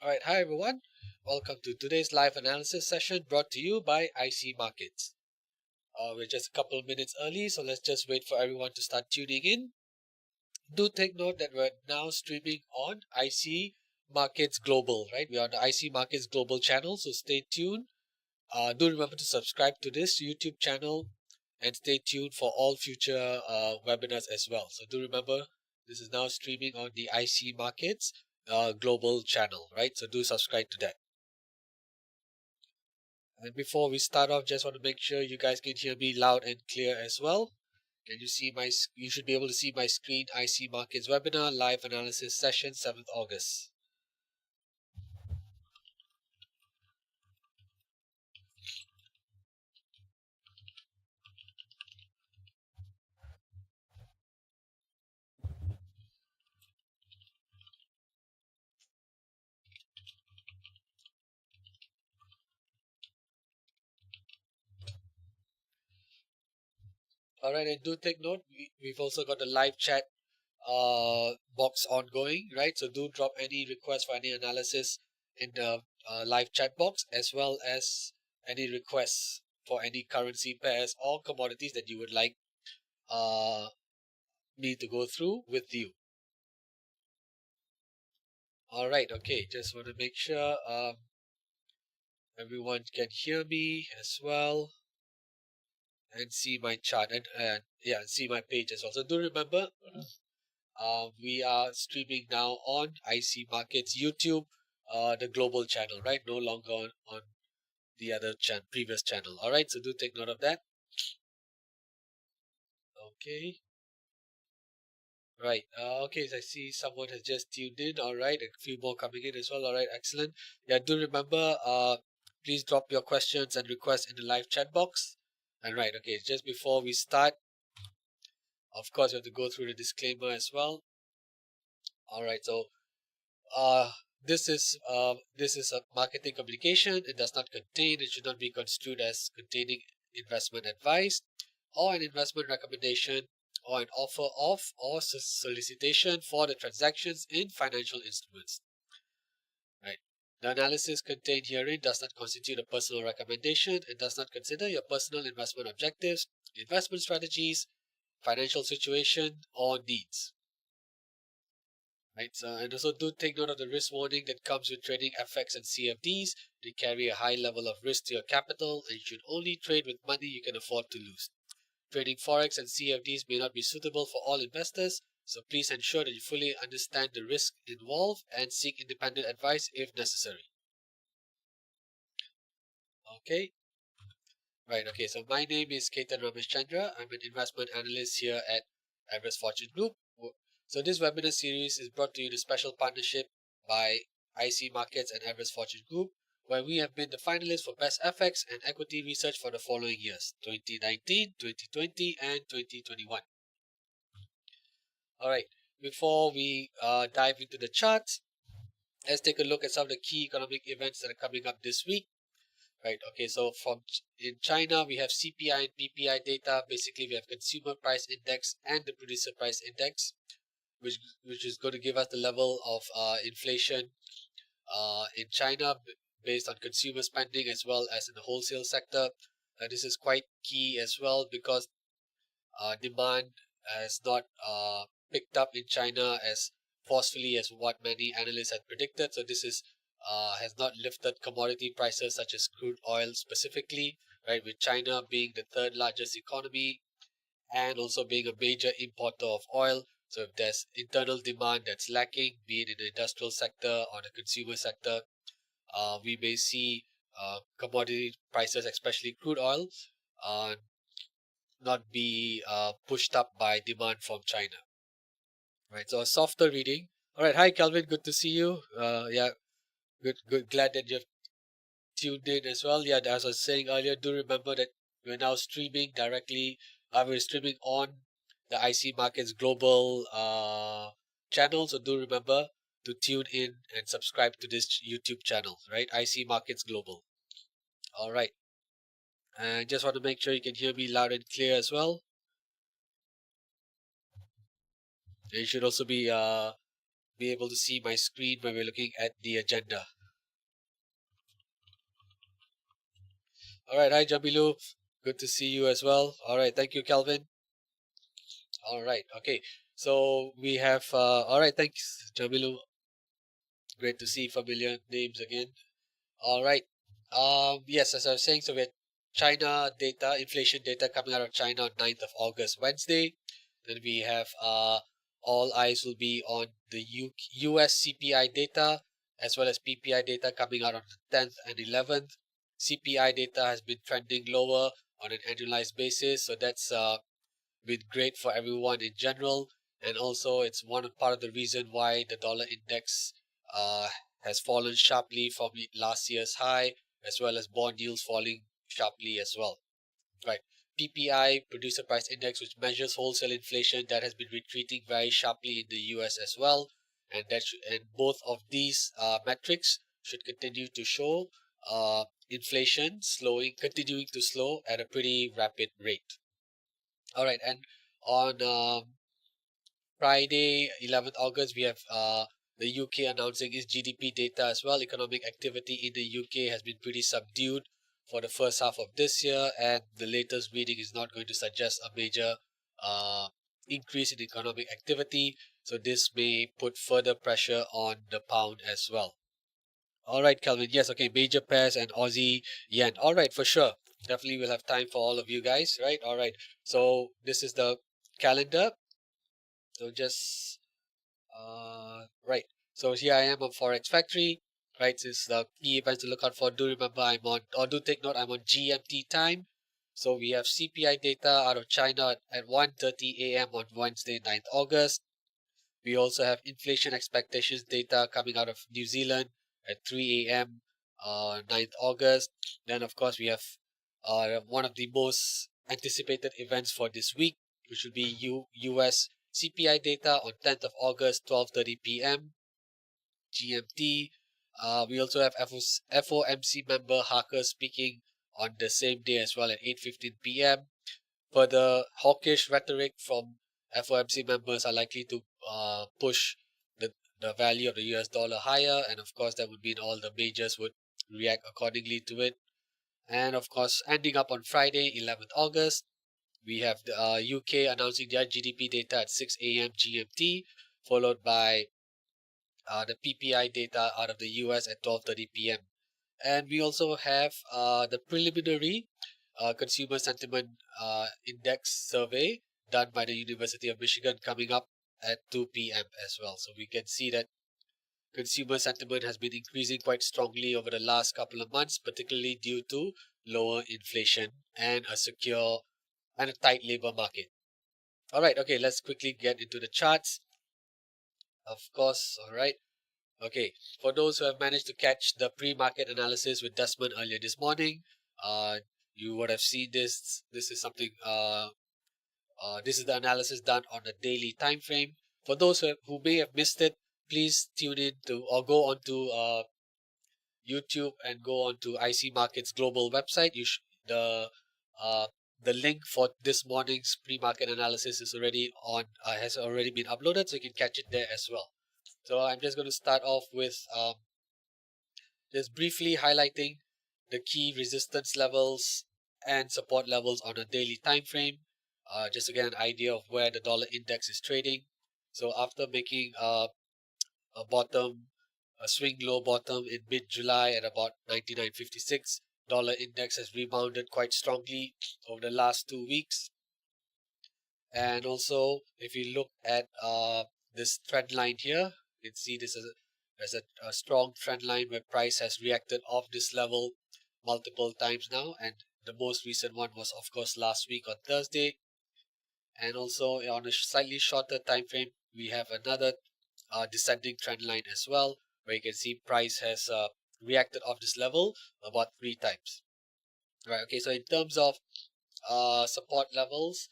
All right, hi everyone. Welcome to today's live analysis session brought to you by IC Markets. We're just a couple of minutes early, so let's just wait for everyone to start tuning in. Do take note that we're now streaming on IC Markets Global, right? We are on the IC Markets Global channel, so stay tuned. Do remember to subscribe to this YouTube channel and stay tuned for all future webinars as well. So do remember, this is now streaming on the IC Markets Global channel, right? So do subscribe to that. And before we start off, just want to make sure you guys can hear me loud and clear as well. Can you see you should be able to see my screen, IC Markets Webinar, Live Analysis Session, 7th August. Alright, and do take note, we've also got a live chat box ongoing, right? So do drop any requests for any analysis in the live chat box, as well as any requests for any currency pairs or commodities that you would like me to go through with you. All right, okay, just want to make sure everyone can hear me as well and see my chart and yeah, see my page as well. So do remember, we are streaming now on IC Markets YouTube, the global channel, right? No longer on the other previous channel. All right, so do take note of that. Okay. Right. Okay, so I see someone has just tuned in. All right, a few more coming in as well. All right, excellent. Yeah, do remember, please drop your questions and requests in the live chat box. And right, okay, just before we start, of course, we have to go through the disclaimer as well. All right, so uh, this is a marketing communication. It does not contain. It should not be construed as containing investment advice or an investment recommendation or an offer of or solicitation for the transactions in financial instruments. Right. The analysis contained herein does not constitute a personal recommendation and does not consider your personal investment objectives, investment strategies, financial situation, or needs. Right. So, and also do take note of the risk warning that comes with trading FX and CFDs. They carry a high level of risk to your capital, and you should only trade with money you can afford to lose. Trading Forex and CFDs may not be suitable for all investors, so please ensure that you fully understand the risk involved and seek independent advice if necessary. Okay. Right, okay, so my name is Ketan Rameshchandra. I'm an investment analyst here at Everest Fortune Group. So this webinar series is brought to you in a special partnership by IC Markets and Everest Fortune Group, where we have been the finalists for Best FX and Equity Research for the following years, 2019, 2020, and 2021. Alright, before we dive into the charts, let's take a look at some of the key economic events that are coming up this week. Right. Okay. So in China, we have CPI and PPI data. Basically, we have consumer price index and the producer price index, which is going to give us the level of inflation in China based on consumer spending as well as in the wholesale sector. This is quite key as well because demand has not picked up in China as forcefully as what many analysts had predicted. So this is has not lifted commodity prices such as crude oil specifically, right? With China being the third largest economy and also being a major importer of oil. So if there's internal demand that's lacking, be it in the industrial sector or the consumer sector, we may see commodity prices, especially crude oil, uh, not be pushed up by demand from China. Right. So a softer reading. All right. Hi, Calvin. Good to see you. Yeah. Good. Glad that you've tuned in as well. Yeah. As I was saying earlier, do remember that we're now streaming directly. We're streaming on the IC Markets Global channel. So do remember to tune in and subscribe to this YouTube channel. Right. IC Markets Global. All right. And just want to make sure you can hear me loud and clear as well. You should also be be able to see my screen when we're looking at the agenda. All right, hi Jamilu, good to see you as well. All right, thank you, Calvin. All right, okay, so we have all right, thanks Jamilu, great to see familiar names again. All right, yes, as I was saying, so we had China data, inflation data coming out of China on 9th of August, Wednesday. Then we have all eyes will be on the US CPI data as well as PPI data coming out on the 10th and 11th. CPI data has been trending lower on an annualized basis, so that's been great for everyone in general. And also, it's one part of the reason why the dollar index has fallen sharply from last year's high, as well as bond yields falling sharply as well. Right. PPI, Producer Price Index, which measures wholesale inflation, that has been retreating very sharply in the US as well, and and both of these metrics should continue to show inflation continuing to slow at a pretty rapid rate. All right, and on Friday, 11th August, we have the UK announcing its GDP data as well. Economic activity in the UK has been pretty subdued for the first half of this year, and the latest reading is not going to suggest a major uh, increase in economic activity. So this may put further pressure on the pound as well. All right, Calvin. Yes, okay. Major pairs and Aussie yen. All right, for sure. Definitely we'll have time for all of you guys, right? All right. So this is the calendar. So just right. So here I am on Forex Factory. Right, this is the key events to look out for. Do remember I'm on, or do take note, I'm on GMT time. So we have CPI data out of China at 1:30 a.m. on Wednesday, 9th August. We also have inflation expectations data coming out of New Zealand at 3 a.m. 9th August. Then, of course, we have one of the most anticipated events for this week, which will be US CPI data on 10th of August, 12:30 p.m. GMT. We also have FOMC member Harker speaking on the same day as well at 8:15 p.m. Further hawkish rhetoric from FOMC members are likely to push the value of the US dollar higher, and of course, that would mean all the majors would react accordingly to it. And of course, ending up on Friday, 11th August, we have the UK announcing their GDP data at 6 a.m. GMT, followed by the PPI data out of the US at 12:30 p.m. And we also have the preliminary consumer sentiment index survey done by the University of Michigan coming up at 2 p.m. as well. So we can see that consumer sentiment has been increasing quite strongly over the last couple of months, particularly due to lower inflation and a secure and a tight labor market. All right, okay, let's quickly get into the charts. Of course, all right. Okay, for those who have managed to catch the pre-market analysis with Desmond earlier this morning, uh, you would have seen this. This is something. This is the analysis done on a daily time frame. For those who may have missed it, please tune in to or go onto YouTube and go onto IC Markets Global website. Uh, the link for this morning's pre-market analysis is already on has already been uploaded, so you can catch it there as well. So I'm just going to start off with just briefly highlighting the key resistance levels and support levels on a daily time frame. Just to get an idea of where the dollar index is trading. So after making a bottom, a swing low bottom in mid-July at about 99.56, dollar index has rebounded quite strongly over the last 2 weeks. And also, if you look at this trend line here, you can see this as a strong trend line where price has reacted off this level multiple times now. And the most recent one was, of course, last week on Thursday. And also on a slightly shorter time frame, we have another descending trend line as well, where you can see price has reacted off this level about 3 times. Right. Okay. So in terms of support levels,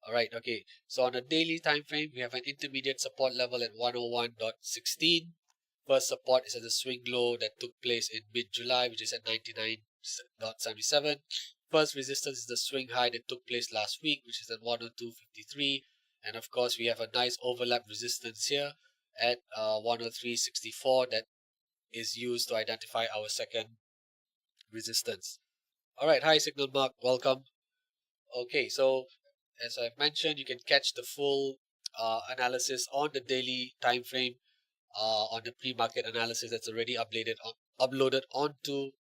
all right, okay. So on a daily time frame, we have an intermediate support level at 101.16. First support is at the swing low that took place in mid-July, which is at 99.77. First resistance is the swing high that took place last week, which is at 102.53. And of course, we have a nice overlap resistance here at 103.64 that is used to identify our second resistance. Alright, hi Signal Mark, welcome. Okay, so as I've mentioned, you can catch the full analysis on the daily time frame on the pre-market analysis that's already uploaded onto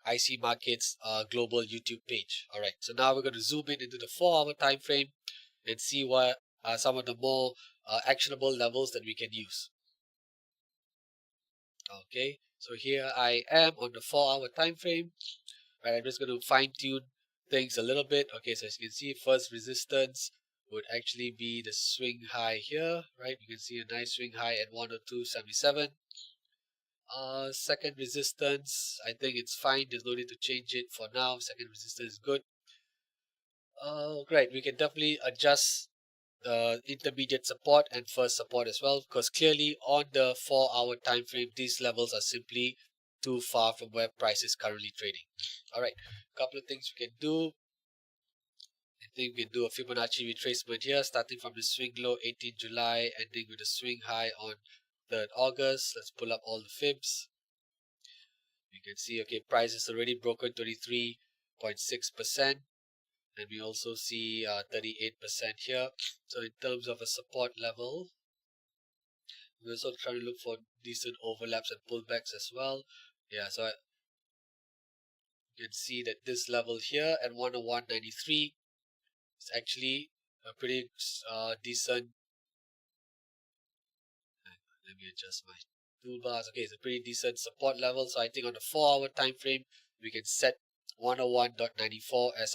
IC Markets global YouTube page. Alright, so now we're going to zoom in into the 4-hour time frame and see what are some of the more actionable levels that we can use. Okay, so here I am on the 4-hour time frame. Right, I'm just going to fine tune things a little bit. Okay, so as you can see, first resistance would actually be the swing high here, right? You can see a nice swing high at 102.77. Second resistance, I think it's fine. There's no need to change it for now. Second resistance is good. Great. We can definitely adjust the intermediate support and first support as well, because clearly on the 4-hour time frame, these levels are simply too far from where price is currently trading. All right, a couple of things we can do. I think we can do a Fibonacci retracement here, starting from the swing low 18 July, ending with a swing high on 3rd August. Let's pull up all the fibs. You can see, okay, price is already broken 23.6%, and we also see 38% here. So in terms of a support level, we're also trying to look for decent overlaps and pullbacks as well. Yeah, so you can see that this level here at 101.93 is actually a pretty decent. Let me adjust my toolbars. Okay, it's a pretty decent support level. So I think on the 4-hour time frame, we can set 101.94 as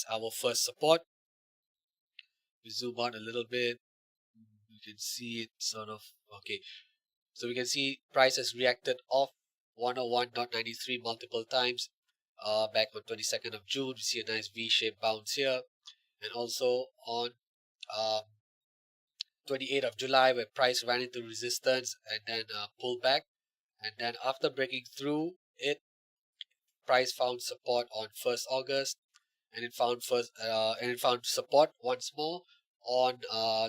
our first support. We zoom out a little bit. You can see it sort of okay. So we can see price has reacted off 101.93 multiple times. Back on 22nd of June, we see a nice V-shaped bounce here, and also on 28th of July, where price ran into resistance and then pulled back, and then after breaking through it, price found support on 1st August, and it found support once more on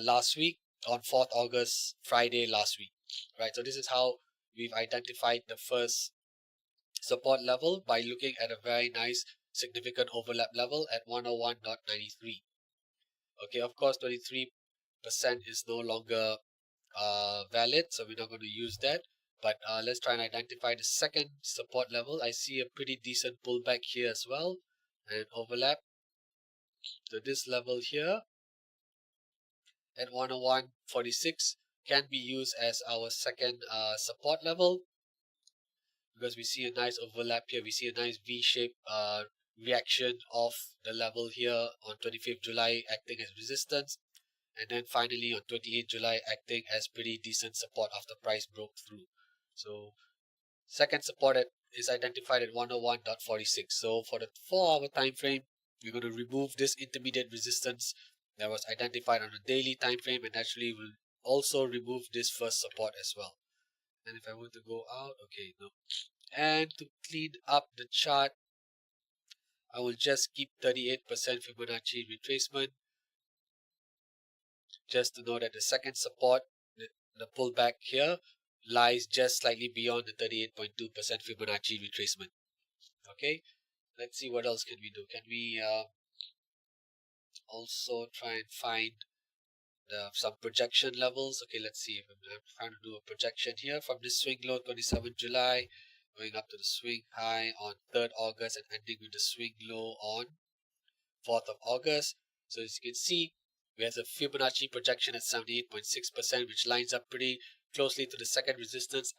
last week on 4th August, Friday last week. Right, so this is how we've identified the first support level, by looking at a very nice significant overlap level at 101.93. Okay, of course 23% is no longer valid, so we're not going to use that, but let's try and identify the second support level. I see a pretty decent pullback here as well, and overlap. So this level here at 101.46 can be used as our second support level, because we see a nice overlap here. We see a nice V-shaped reaction of the level here on 25th July acting as resistance, and then finally on 28th July acting as pretty decent support after price broke through. So second support is identified at 101.46. So for the 4-hour time frame, we're going to remove this intermediate resistance that was identified on the daily time frame, and actually will also remove this first support as well. And if I want to go out, okay, no. And to clean up the chart, I will just keep 38% Fibonacci retracement, just to know that the second support, the pullback here, lies just slightly beyond the 38.2% Fibonacci retracement. Okay, let's see what else can we do. Can we also try and find some projection levels? Okay, let's see if I'm trying to do a projection here from this swing low 27 July going up to the swing high on 3rd August and ending with the swing low on 4th of August. So as you can see, we have the Fibonacci projection at 78.6%, which lines up pretty closely to the second resistance,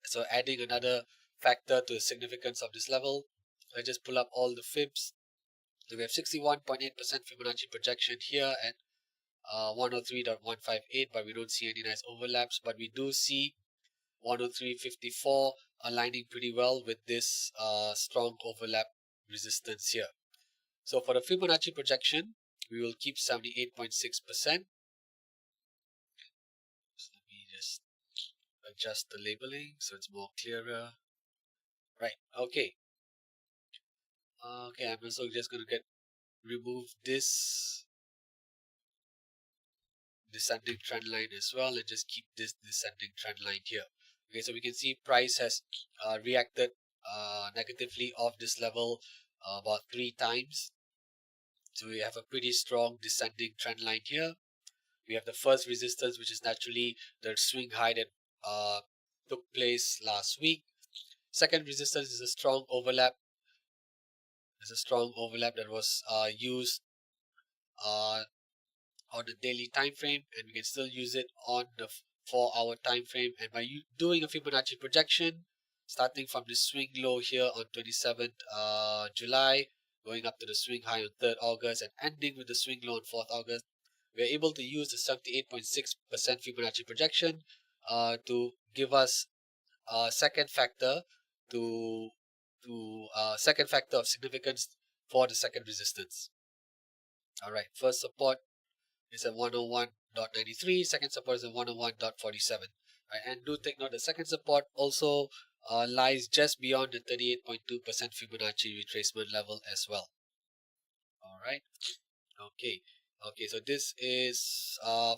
so adding another factor to the significance of this level. I just pull up all the fibs. So we have 61.8% Fibonacci projection here at 103.158, but we don't see any nice overlaps. But we do see 103.54 aligning pretty well with this strong overlap resistance here. So for the Fibonacci projection, we will keep 78.6%. So let me just adjust the labeling so it's more clearer. Right, okay. Okay, I'm also just going to remove this descending trend line as well, and just keep this descending trend line here. Okay, so we can see price has reacted negatively off this level about 3 times. So we have a pretty strong descending trend line here. We have the first resistance, which is naturally the swing high that took place last week. Second resistance is a strong overlap. There's a strong overlap that was used on the daily time frame, and we can still use it on the 4-hour time frame. And by doing a Fibonacci projection, starting from the swing low here on 27th July, going up to the swing high on 3rd August, and ending with the swing low on 4th August, we're able to use the 78.6% Fibonacci projection to give us a second factor second factor of significance for the second resistance. All right, first support is at 101.93, second support is at 101.47. Right, and do take note the second support also lies just beyond the 38.2% Fibonacci retracement level as well. All right. Okay, so this is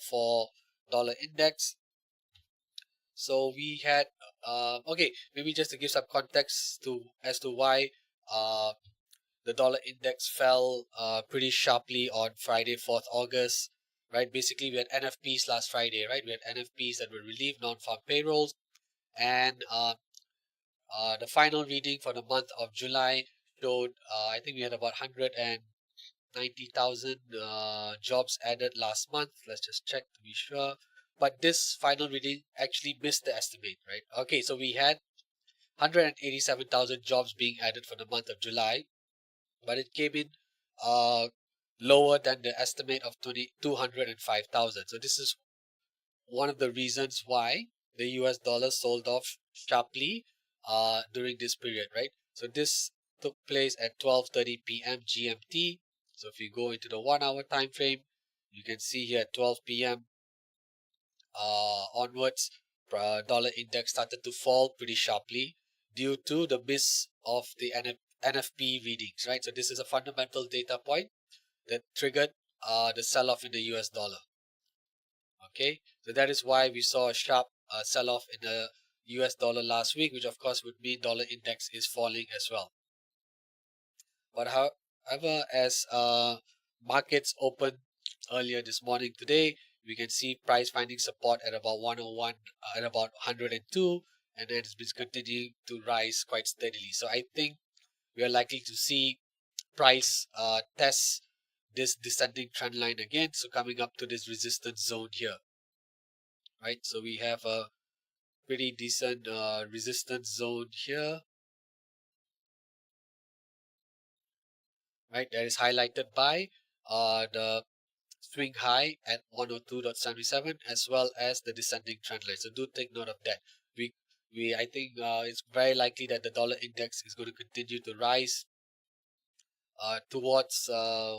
for dollar index. So we had okay, maybe just to give some context as to why the dollar index fell pretty sharply on Friday, 4th August. Right, basically we had NFPs last Friday. Right, we had NFPs that were relieved, non-farm payrolls, and the final reading for the month of July showed I think we had about 190,000 jobs added last month. Let's just check to be sure. But this final reading actually missed the estimate, right? Okay, so we had 187,000 jobs being added for the month of July, but it came in lower than the estimate of 205,000. So this is one of the reasons why the US dollar sold off sharply during this period, right? So this took place at 12:30 p.m. GMT. So if you go into the 1-hour time frame, you can see here at 12 p.m. Onwards, dollar index started to fall pretty sharply due to the miss of the NFP readings, right? So this is a fundamental data point that triggered the sell-off in the US dollar. Okay, so that is why we saw a sharp sell-off in the US dollar last week, which of course would mean dollar index is falling as well. But however, as markets open earlier this morning today, we can see price finding support at about 101, at about 102, and then it's been continuing to rise quite steadily. So I think we are likely to see price test this descending trend line again. So coming up to this resistance zone here, right? So we have a pretty decent resistance zone here, right? That is highlighted by the swing high at 102.77 as well as the descending trend line. So do take note of that. I think it's very likely that the dollar index is going to continue to rise towards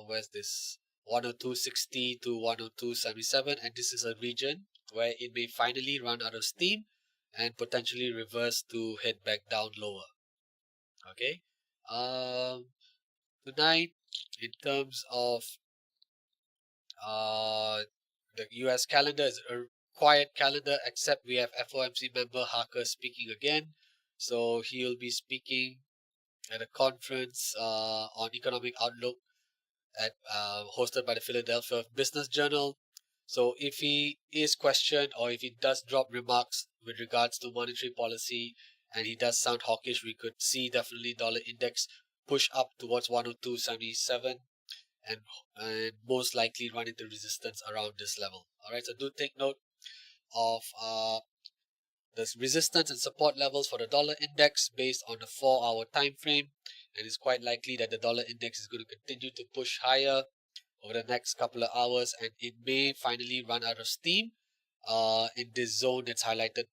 where's this 102.60 to 102.77, and this is a region where it may finally run out of steam and potentially reverse to head back down lower. Okay, tonight in terms of the US calendar is a quiet calendar, except we have FOMC member Harker speaking again. So he'll be speaking at a conference on economic outlook at hosted by the Philadelphia Business Journal. So if he is questioned or if he does drop remarks with regards to monetary policy and he does sound hawkish, we could see definitely dollar index push up towards 102.77 and most likely run into resistance around this level. Alright, so do take note of the resistance and support levels for the dollar index based on the 4-hour time frame, and it's quite likely that the dollar index is going to continue to push higher over the next couple of hours, and it may finally run out of steam in this zone that's highlighted,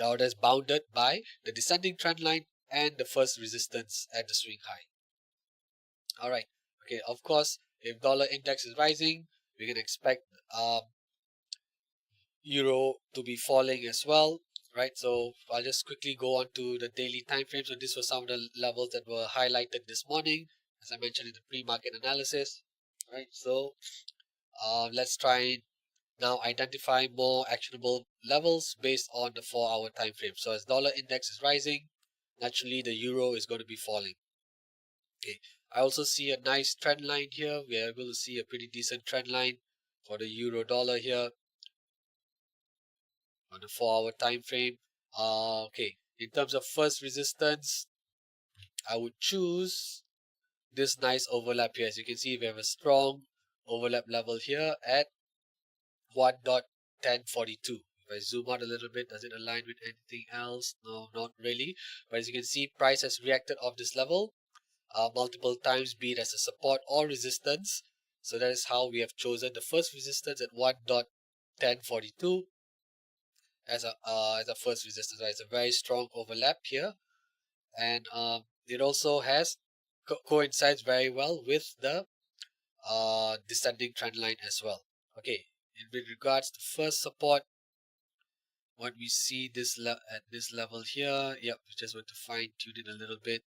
or that's bounded by the descending trend line and the first resistance at the swing high. Alright, okay, of course, if dollar index is rising, we can expect euro to be falling as well, right? So I'll just quickly go on to the daily time frame. So this was some of the levels that were highlighted this morning, as I mentioned in the pre-market analysis, right? So let's try now identify more actionable levels based on the 4-hour time frame. So as dollar index is rising, naturally the euro is going to be falling. Okay, I also see a nice trend line here. We are able to see a pretty decent trend line for the euro dollar here on the 4-hour time frame. Okay, in terms of first resistance, I would choose this nice overlap here. As you can see, we have a strong overlap level here at 1.1042. If I zoom out a little bit, does it align with anything else? No, not really. But as you can see, price has reacted off this level multiple times, be it as a support or resistance. So that is how we have chosen the first resistance at 1.1042 as a first resistance. Right? It's a very strong overlap here, and it also has coincides very well with the descending trend line as well. Okay, with regards to first support, what we see at this level here, yep, we just want to fine tune it a little bit.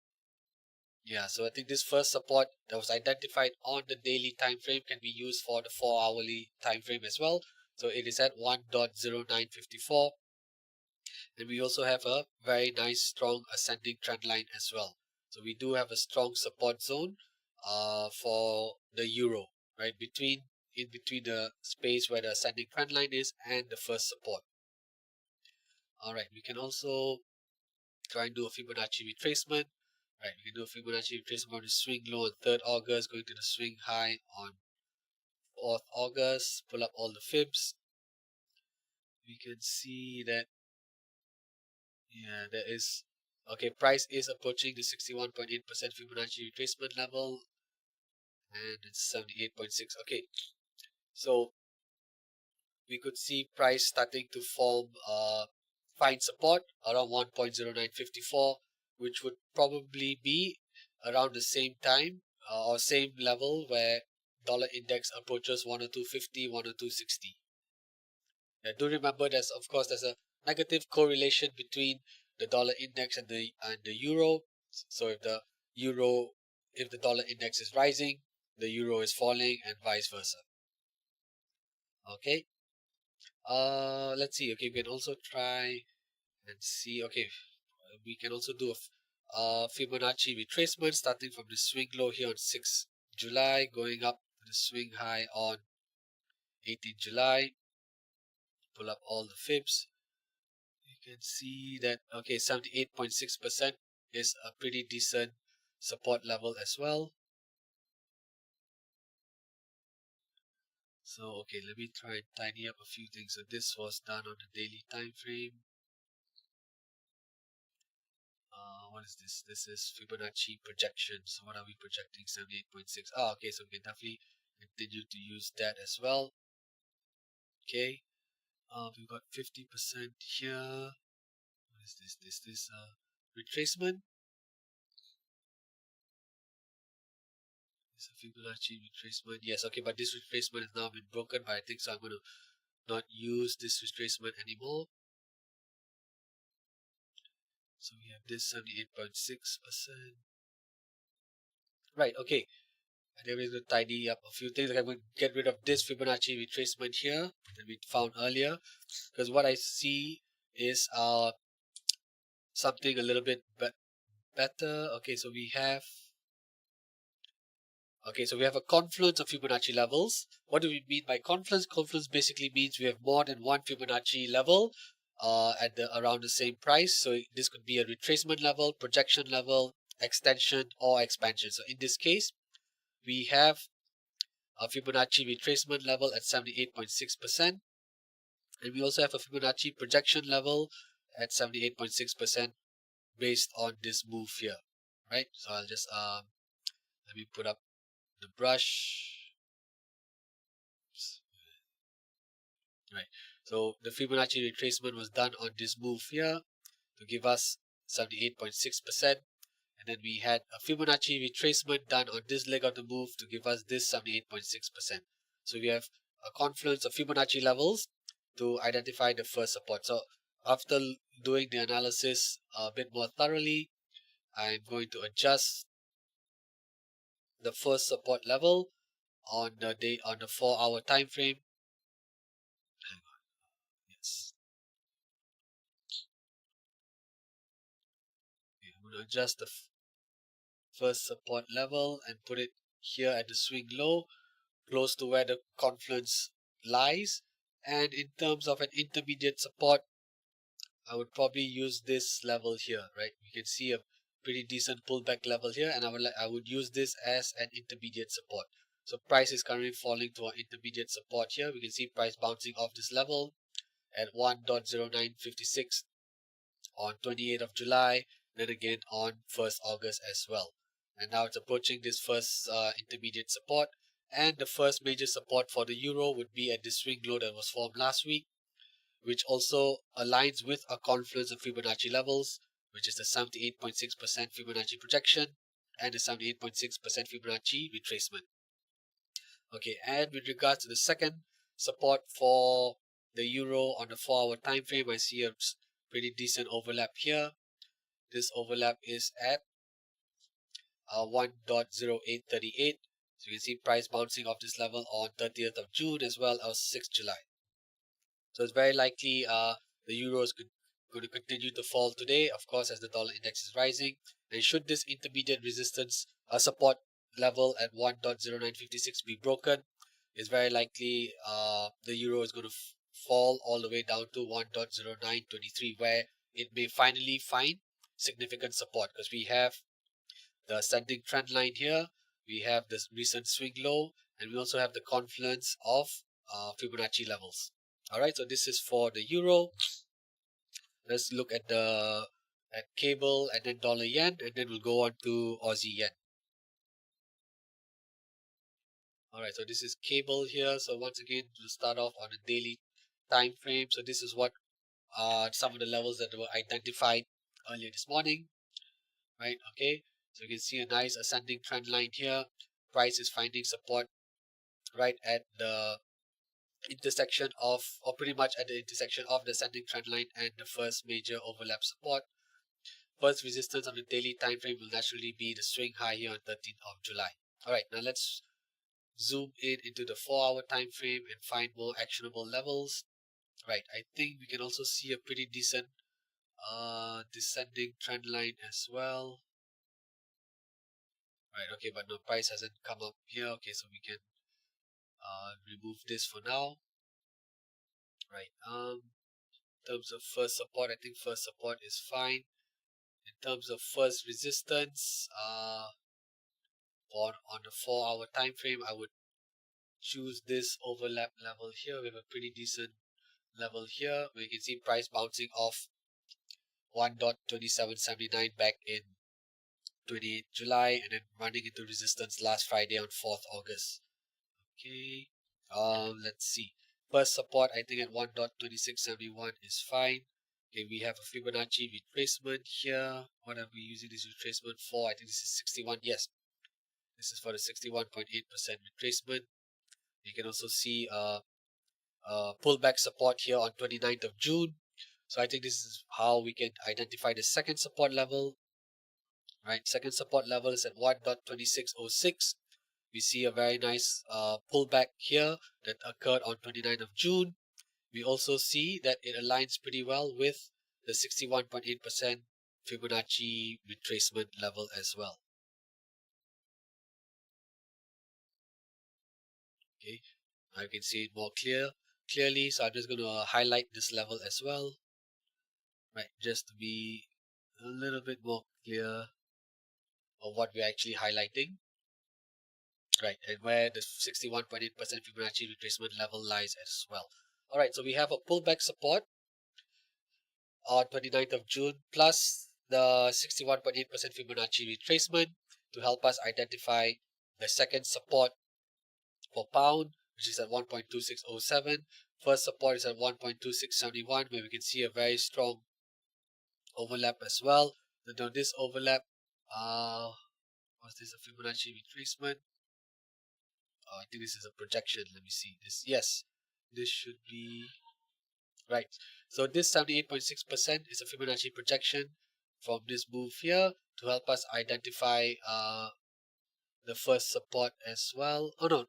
Yeah, so I think this first support that was identified on the daily time frame can be used for the 4-hourly time frame as well. So it is at 1.0954, and we also have a very nice strong ascending trend line as well. So we do have a strong support zone for the euro, right, in between the space where the ascending trend line is and the first support. All right, we can also try and do a Fibonacci retracement. Right, we can do a Fibonacci retracement on the swing low on 3rd August, going to the swing high on 4th August, pull up all the fibs. We can see that, yeah, there is, okay, price is approaching the 61.8% Fibonacci retracement level, and it's 78.6. Okay, so we could see price starting to form find support around 1.0954, which would probably be around the same time or same level where dollar index approaches 102.50, 102.60. Do remember there's a negative correlation between the dollar index and the euro. So if the dollar index is rising, the euro is falling, and vice versa. Okay. Let's see. Okay, we can also try and see. Okay, we can also do a Fibonacci retracement starting from the swing low here on 6th July, going up to the swing high on 18th July. Pull up all the fibs. You can see that, okay, 78.6% is a pretty decent support level as well. So, okay, let me try and tidy up a few things. So this was done on the daily time frame. What is this? This is Fibonacci projection. So what are we projecting? 78.6. Ah, okay, so we can definitely continue to use that as well. Okay. We've got 50% here. What is this? This retracement. It's a Fibonacci retracement. Yes, okay, but this retracement has now been broken, but I think so I'm going to not use this retracement anymore. So we have this 78.6%. Right, okay. And then we're going to tidy up a few things. Like I'm going to get rid of this Fibonacci retracement here that we found earlier, because what I see is something a little bit better. Okay, so we have a confluence of Fibonacci levels. What do we mean by confluence? Confluence basically means we have more than one Fibonacci level at around the same price. So this could be a retracement level, projection level, extension, or expansion. So in this case, we have a Fibonacci retracement level at 78.6%, and we also have a Fibonacci projection level at 78.6% based on this move here, right? So I'll just let me put up the brush. Oops. Right, so the Fibonacci retracement was done on this move here to give us 78.6%, and then we had a Fibonacci retracement done on this leg of the move to give us this 78.6%. So we have a confluence of Fibonacci levels to identify the first support. So after doing the analysis a bit more thoroughly, I'm going to adjust the first support level on the 4-hour time frame I'm going to adjust the first support level and put it here at the swing low, close to where the confluence lies. And in terms of an intermediate support, I would probably use this level here, right? We can see a pretty decent pullback level here, and I would use this as an intermediate support. So price is currently falling to an intermediate support here. We can see price bouncing off this level at 1.0956 on 28th of July, then again on 1st August as well. And now it's approaching this first intermediate support, and the first major support for the euro would be at this swing low that was formed last week, which also aligns with a confluence of Fibonacci levels, which is the 78.6% Fibonacci projection and the 78.6% Fibonacci retracement. Okay, and with regards to the second support for the euro on the 4-hour time frame, I see a pretty decent overlap here. This overlap is at 1.0838. So you can see price bouncing off this level on 30th of June as well as 6th July. So it's very likely the euro is going to continue to fall today, of course, as the dollar index is rising. And should this intermediate resistance support level at 1.0956 be broken, it's very likely the euro is going to fall all the way down to 1.0923, where it may finally find significant support, because we have the ascending trend line here, we have this recent swing low, and we also have the confluence of Fibonacci levels. Alright, so this is for the euro. Let's look at cable and then dollar yen, and then we'll go on to Aussie yen. Alright, so this is cable here. So once again, we'll start off on a daily time frame. So this is what some of the levels that were identified earlier this morning. Right, okay. So you can see a nice ascending trend line here. Price is finding support right at the intersection of, or pretty much at the intersection of the ascending trend line and the first major overlap support. First resistance on the daily time frame will naturally be the swing high here on 13th of July. Alright, now let's zoom in into the 4-hour time frame and find more actionable levels. Right, I think we can also see a pretty decent descending trend line as well. Right, okay, but no, price hasn't come up here. Okay, so we can remove this for now. Right, in terms of first support, I think first support is fine. In terms of first resistance, on the 4-hour time frame, I would choose this overlap level here. We have a pretty decent level here where you can see price bouncing off 1.2779 back in 28th July and then running into resistance last Friday on 4th August. Okay, let's see. First support, I think at 1.2671 is fine. Okay, we have a Fibonacci retracement here. What are we using this retracement for? I think this is 61. Yes, this is for the 61.8% retracement. You can also see pullback support here on 29th of June. So I think this is how we can identify the second support level. Right, second support level is at 1.2606. We see a very nice pullback here that occurred on 29th of June. We also see that it aligns pretty well with the 61.8% Fibonacci retracement level as well. Okay, now you can see it more clearly. So I'm just going to highlight this level as well, right? Just to be a little bit more clear of what we're actually highlighting. Right, and where the 61.8% Fibonacci retracement level lies as well. Alright, so we have a pullback support on 29th of June plus the 61.8% Fibonacci retracement to help us identify the second support for pound, which is at 1.2607. First support is at 1.2671, where we can see a very strong overlap as well. And on this overlap, was this a Fibonacci retracement? I think this is a projection. Let me see this. Yes, this should be right. So this 78.6% is a Fibonacci projection from this move here to help us identify the first support as well. Oh no,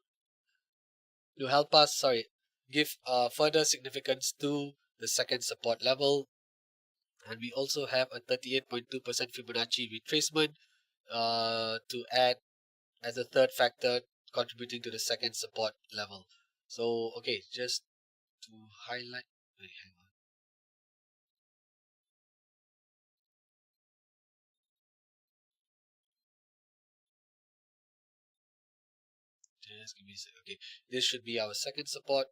to help us, sorry, give further significance to the second support level. And we also have a 38.2% Fibonacci retracement to add as a third factor contributing to the second support level. So, okay, just to highlight, wait, hang on, just give me a second. Okay, this should be our second support,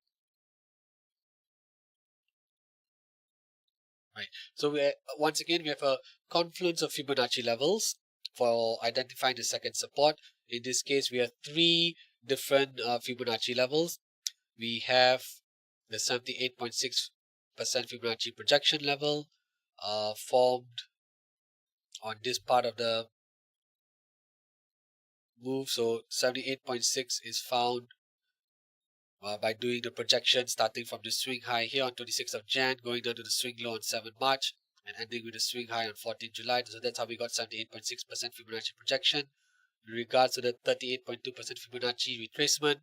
right? So once again we have a confluence of Fibonacci levels for identifying the second support. In this case, we have three different Fibonacci levels. We have the 78.6% Fibonacci projection level formed on this part of the move. So 78.6 is found by doing the projection starting from the swing high here on 26th of Jan, going down to the swing low on 7th March, and ending with the swing high on 14th July. So that's how we got 78.6% Fibonacci projection. In regards to the 38.2% Fibonacci retracement,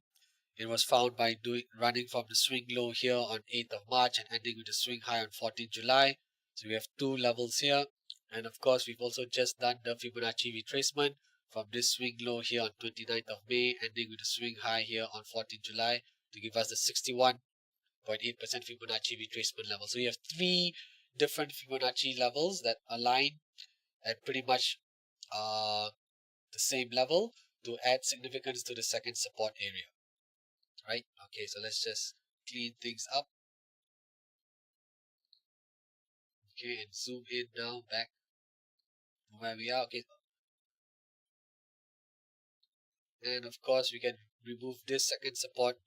it was found by running from the swing low here on 8th of March and ending with the swing high on 14th July. So we have two levels here. And of course, we've also just done the Fibonacci retracement from this swing low here on 29th of May, ending with the swing high here on 14th July to give us the 61.8% Fibonacci retracement level. So we have three different Fibonacci levels that align at pretty much the same level to add significance to the second support area. Right? Okay, so let's just clean things up. Okay, and zoom in now back to where we are. Okay, and of course we can remove this second support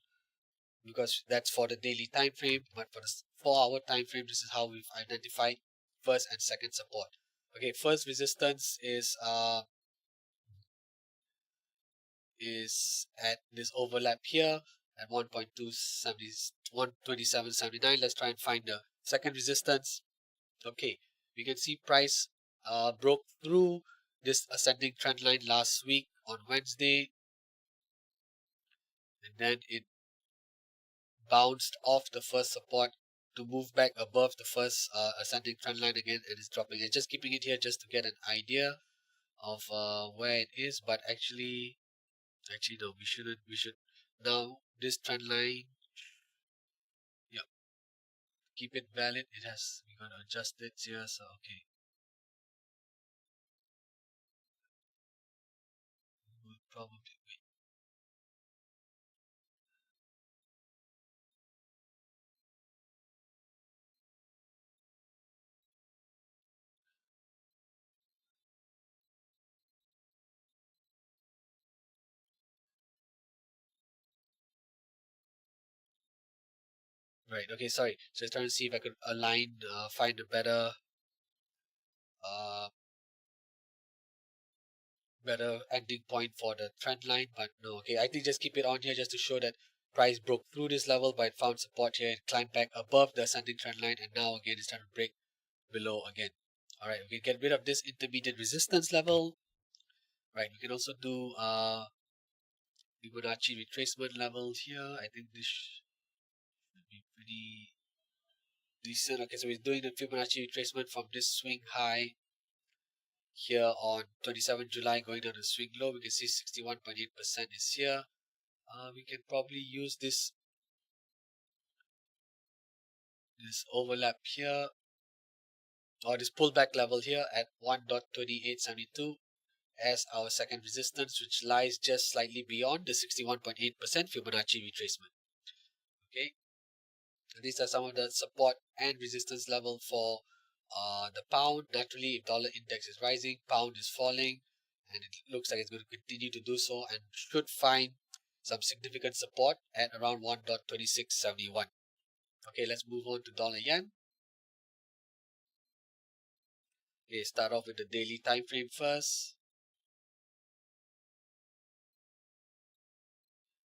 because that's for the daily time frame. But for the 4-hour time frame, this is how we've identified first and second support. Okay, first resistance is at this overlap here at 1.2779. Let's try and find the second resistance. Okay, we can see price broke through this ascending trend line last week on Wednesday, and then it bounced off the first support to move back above the first ascending trend line again, and it's dropping. And just keeping it here just to get an idea of where it is, but actually no, we shouldn't. We should now this trend line. Yeah, keep it valid. It has. We're gonna adjust it here. So okay, we'll probably. Right. Okay. Sorry. Just trying to see if I could align, find a uh, better ending point for the trend line. But no. Okay. I think just keep it on here just to show that price broke through this level, but it found support here. It climbed back above the ascending trend line, and now again it's trying to break below again. All right. We can get rid of this intermediate resistance level. Right. We can also do Fibonacci retracement levels here. I think this should be pretty decent. Okay, so we're doing the Fibonacci retracement from this swing high here on 27 July going down to swing low. We can see 61.8% is here. We can probably use this overlap here or this pullback level here at 1.2872 as our second resistance, which lies just slightly beyond the 61.8% Fibonacci retracement. Okay, and these are some of the support and resistance level for the pound. Naturally, if dollar index is rising, pound is falling, and it looks like it's going to continue to do so and should find some significant support at around 1.2671. Okay, let's move on to dollar yen. Okay, start off with the daily time frame first.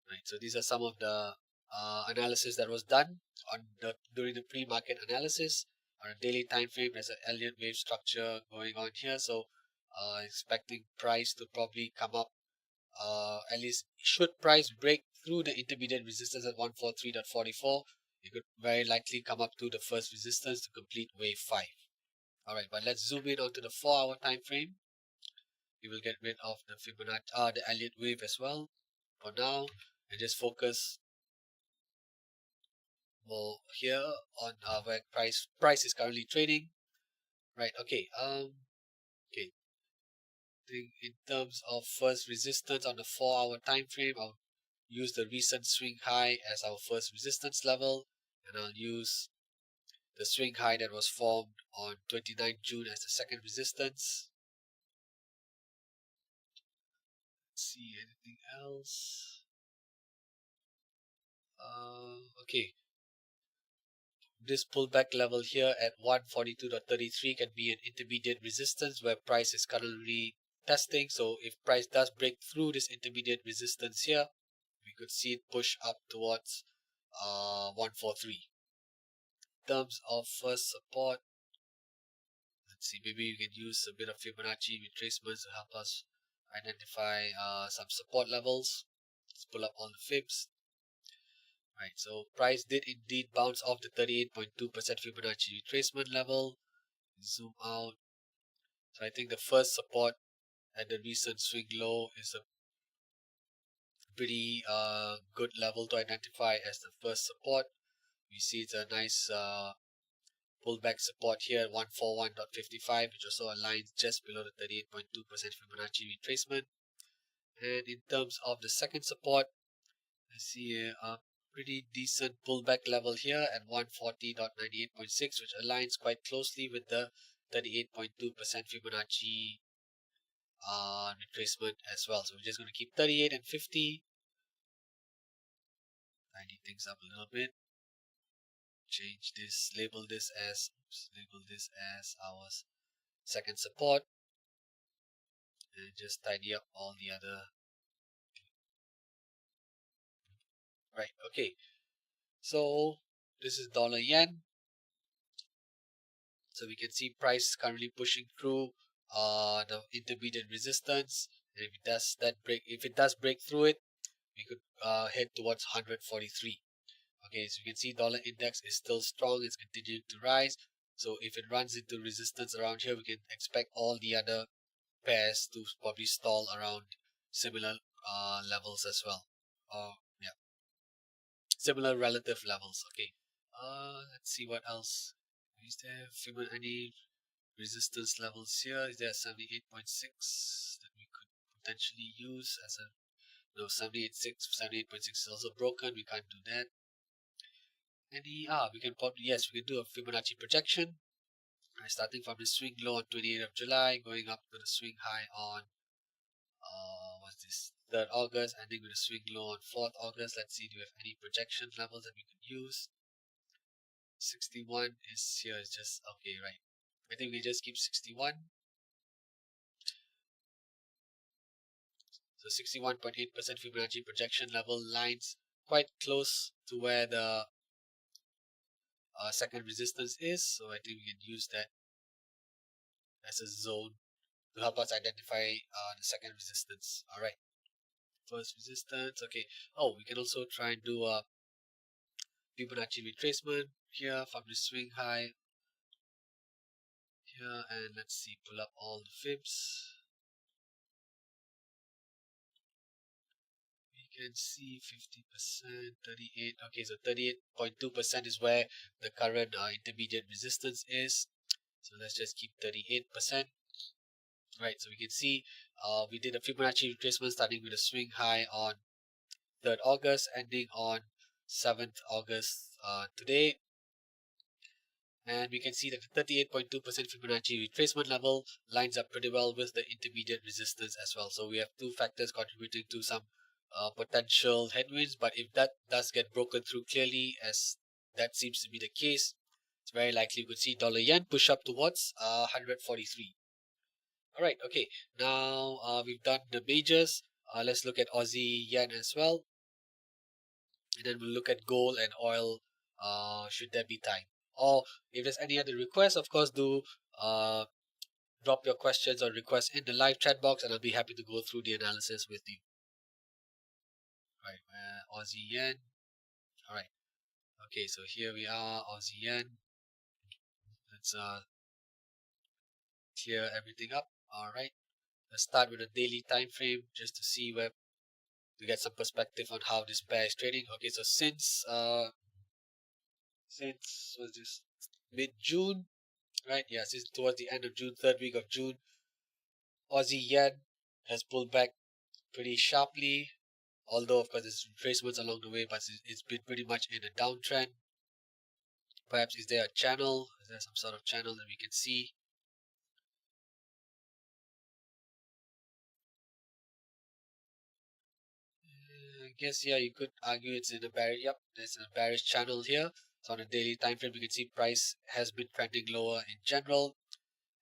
Right, so these are some of the analysis that was done during the pre-market analysis on a daily time frame. There's an Elliott wave structure going on here, so expecting price to probably come up. At least should price break through the intermediate resistance at 143.44, it could very likely come up to the first resistance to complete wave 5. Alright, but let's zoom in onto the 4-hour time frame. We will get rid of the Fibonacci, the Elliott wave as well for now, and just focus more here on where price is currently trading. Right. Okay. Okay. In terms of first resistance on the 4-hour time frame, I'll use the recent swing high as our first resistance level, and I'll use the swing high that was formed on 29 June as the second resistance. Let's see anything else. Okay. This pullback level here at 142.33 can be an intermediate resistance where price is currently testing. So if price does break through this intermediate resistance here, we could see it push up towards 143. In terms of first support, let's see, maybe you can use a bit of Fibonacci retracements to help us identify some support levels. Let's pull up all the fibs. Right, so price did indeed bounce off the 38.2% Fibonacci retracement level. Zoom out. So I think the first support at the recent swing low is a pretty good level to identify as the first support. We see it's a nice pullback support here at 141.55, which also aligns just below the 38.2% Fibonacci retracement. And in terms of the second support, I see a pretty decent pullback level here at 140.98.6, which aligns quite closely with the 38.2% Fibonacci retracement as well. So we're just going to keep 38 and 50. Tidy things up a little bit. Change this, label this as our second support, and just tidy up all the other. Right, okay. So this is dollar yen. So we can see price currently pushing through the intermediate resistance. And if it does break through it, we could head towards 143. Okay, so you can see dollar index is still strong. It's continuing to rise. So if it runs into resistance around here, we can expect all the other pairs to probably stall around similar levels as well. Yeah, similar relative levels. Okay. Let's see what else. Is there any resistance levels here? Is there 78.6 that we could potentially use as a no 78.6 is also broken. We can't do that. We can probably, yes, we can do a Fibonacci projection. Starting from the swing low on 28th of July, going up to the swing high on what's this, 3rd August, ending with a swing low on 4th August. Let's see, do we have any projection levels that we could use? 61 is here, is just okay, right? I think we just keep 61. So 61.8% Fibonacci projection level lines quite close to where the second resistance is. So I think we can use that as a zone to help us identify the second resistance. All right, first resistance. Okay. Oh, we can also try and do a Fibonacci retracement here from the swing high here, and let's see, pull up all the fibs. We can see 50%, 38. Okay, so 38.2% is where the current intermediate resistance is. So let's just keep 38%. Right, so we can see we did a Fibonacci retracement starting with a swing high on 3rd August, ending on 7th August today. And we can see that the 38.2% Fibonacci retracement level lines up pretty well with the intermediate resistance as well. So we have two factors contributing to some potential headwinds, but if that does get broken through clearly, as that seems to be the case, it's very likely we could see dollar yen push up towards 143. Alright, okay, now we've done the majors. Let's look at Aussie yen as well, and then we'll look at gold and oil should there be time. Or if there's any other requests, of course, do drop your questions or requests in the live chat box, and I'll be happy to go through the analysis with you. Right, Aussie yen. All right. Okay, so here we are, Aussie yen. Let's clear everything up. All right, let's start with a daily time frame just to see where to get some perspective on how this pair is trading. Okay, so since was this mid June, right? Yeah, since towards the end of June, third week of June, Aussie yen has pulled back pretty sharply. Although of course there's retracements along the way, but it's been pretty much in a downtrend. Perhaps is there a channel? Is there some sort of channel that we can see? I guess yeah, you could argue it's in a bearish. Yep, there's a bearish channel here. So on a daily time frame, you can see price has been trending lower in general,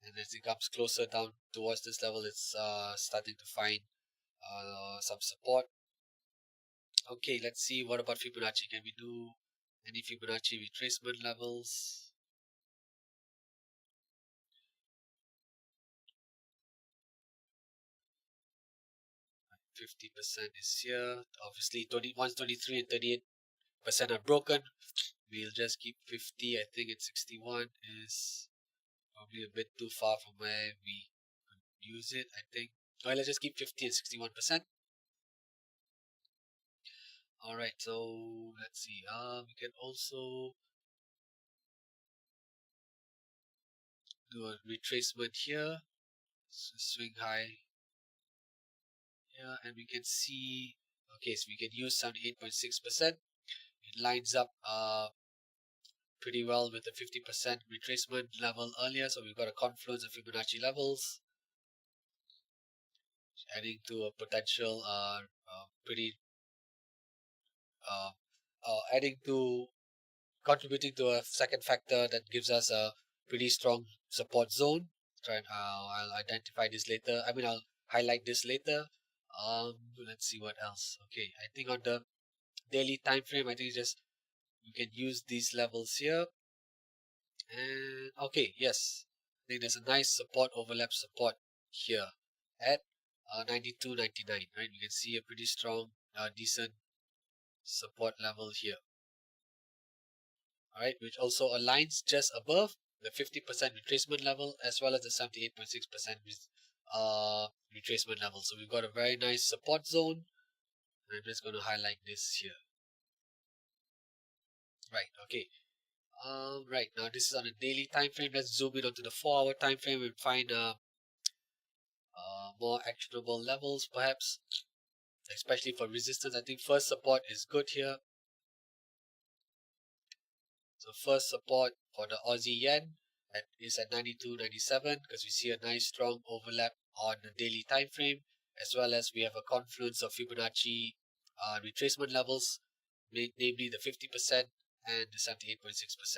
and as it comes closer down towards this level, it's starting to find some support. Okay, let's see. What about Fibonacci? Can we do any Fibonacci retracement levels? 50% is here. Obviously, 23 and 38% are broken. We'll just keep 50. I think it's 61 is probably a bit too far from where we could use it, I think. Alright, let's just keep 50 and 61%. Alright, so let's see. We can also do a retracement here. So swing high here, and we can see, okay, so we can use 78.6%. It lines up pretty well with the 50% retracement level earlier, so we've got a confluence of Fibonacci levels, adding to a potential pretty uh, adding to contributing to a second factor that gives us a pretty strong support zone. Try and I'll identify this later. I'll highlight this later. Let's see what else. Okay, I think on the daily time frame, I think just you can use these levels here. And okay, yes, I think there's a nice support overlap support here at 92.99. Right, you can see a pretty strong, decent support level here. All right, which also aligns just above the 50% retracement level as well as the 78.6% retracement level. So we've got a very nice support zone. I'm just going to highlight this here. Right, okay. Right now this is on a daily time frame. Let's zoom in onto the 4-hour time frame and find more actionable levels, perhaps, especially for resistance. I think first support is good here. So first support for the Aussie yen is at 92.97 because we see a nice strong overlap on the daily time frame, as well as we have a confluence of Fibonacci retracement levels, namely the 50% and the 78.6%.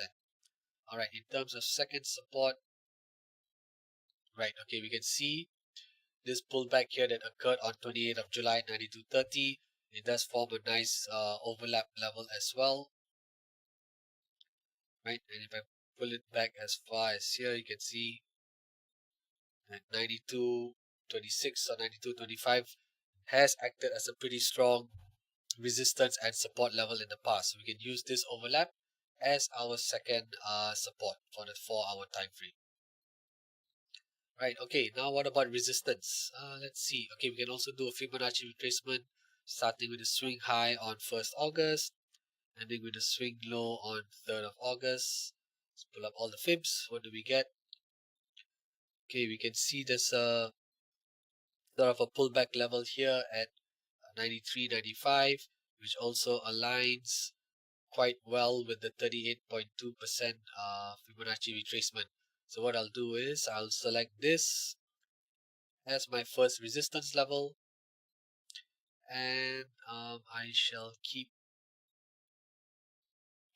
All right, in terms of second support, right, okay, we can see this pullback here that occurred on 28th of July 92.30. It does form a nice overlap level as well, right? And if I pull it back as far as here, you can see that 92.26 or 92.25 has acted as a pretty strong resistance and support level in the past. So we can use this overlap as our second support for the 4-hour time frame. Right, okay, now what about resistance? Let's see. Okay, we can also do a Fibonacci retracement starting with a swing high on 1st August, ending with a swing low on 3rd of August. Let's pull up all the fibs. What do we get? Okay, we can see there's a sort of a pullback level here at 93.95, which also aligns quite well with the 38.2% Fibonacci retracement. So what I'll do is I'll select this as my first resistance level, and I shall keep,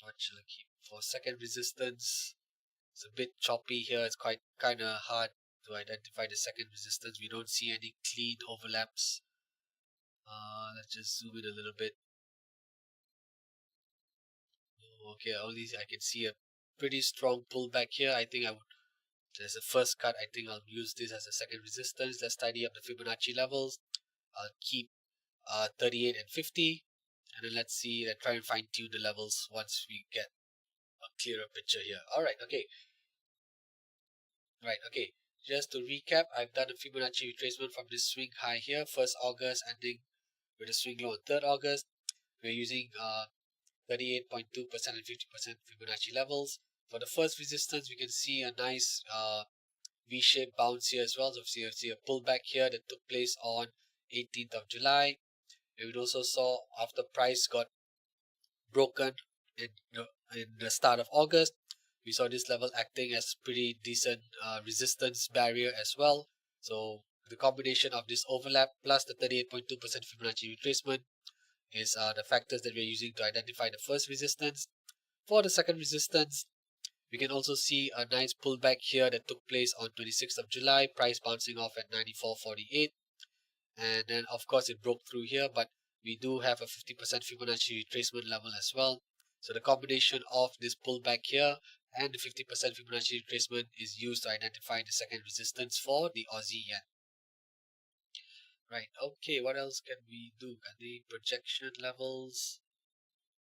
what shall I keep? For second resistance, it's a bit choppy here. It's quite kind of hard to identify the second resistance. We don't see any clean overlaps. Let's just zoom in a little bit. Okay, only I can see a pretty strong pullback here. I think I would, as a first cut, I think I'll use this as a second resistance. Let's tidy up the Fibonacci levels. I'll keep 38 and 50, and then let's see and try and fine tune the levels once we get a clearer picture here. All right, okay. Right, okay. just to recap, I've done a Fibonacci retracement from this swing high here, 1st August, ending with a swing low on 3rd August. We're using 38.2% and 50% Fibonacci levels. For the first resistance, we can see a nice V-shaped bounce here as well. So we see a pullback here that took place on 18th of July. And we also saw after price got broken in the start of August, we saw this level acting as pretty decent resistance barrier as well. So the combination of this overlap plus the 38.2% Fibonacci retracement is the factors that we're using to identify the first resistance. For the second resistance, we can also see a nice pullback here that took place on 26th of July, price bouncing off at 94.48. And then of course it broke through here, but we do have a 50% Fibonacci retracement level as well. So the combination of this pullback here and the 50% Fibonacci retracement is used to identify the second resistance for the Aussie yen. Right, okay, what else can we do? Any projection levels?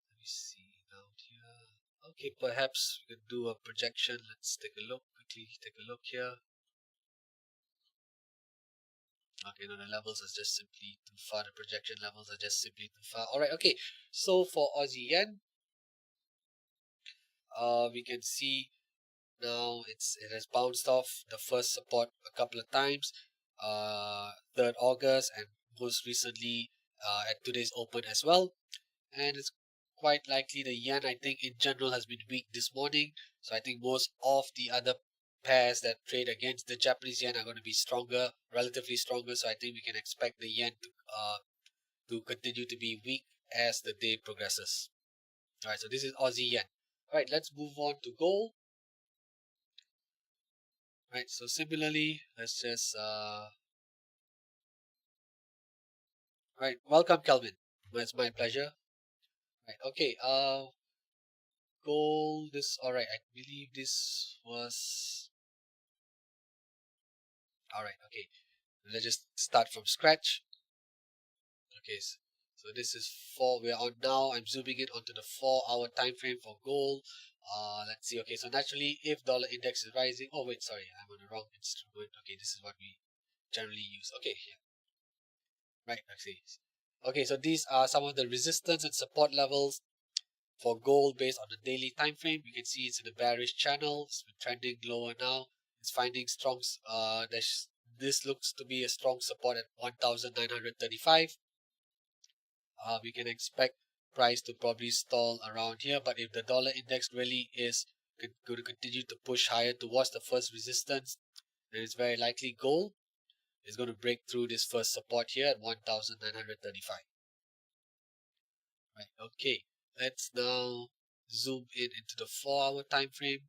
Let me see down here. Okay, perhaps we can do a projection. Let's take a look, quickly take a look here. Okay, no, the levels are just simply too far. The projection levels are just simply too far. Alright, okay. So for Aussie yen, we can see now it has bounced off the first support a couple of times. 3rd August and most recently at today's open as well. And it's quite likely the yen, I think, in general has been weak this morning. So I think most of the other pairs that trade against the Japanese yen are going to be stronger, relatively stronger. So I think we can expect the yen to continue to be weak as the day progresses. Alright, so this is Aussie yen. Alright, let's move on to gold. Right, so similarly, let's just right, welcome Kelvin. It's my pleasure. Right, okay, gold this alright, I believe this was alright, okay. Let's just start from scratch. Okay, so this is we're on now. I'm zooming in onto the 4-hour time frame for gold. Let's see. Okay, so naturally, if dollar index is rising, oh wait, sorry, I'm on the wrong instrument. Okay, this is what we generally use. Okay, yeah, right. Actually, okay, so these are some of the resistance and support levels for gold based on the daily time frame. You can see it's in a bearish channel. It's been trending lower now. It's finding strong. This looks to be a strong support at 1,935. We can expect price to probably stall around here, but if the dollar index really is going to continue to push higher towards the first resistance, then it's very likely gold is going to break through this first support here at 1,935. Right, okay, let's now zoom in into the 4-hour time frame.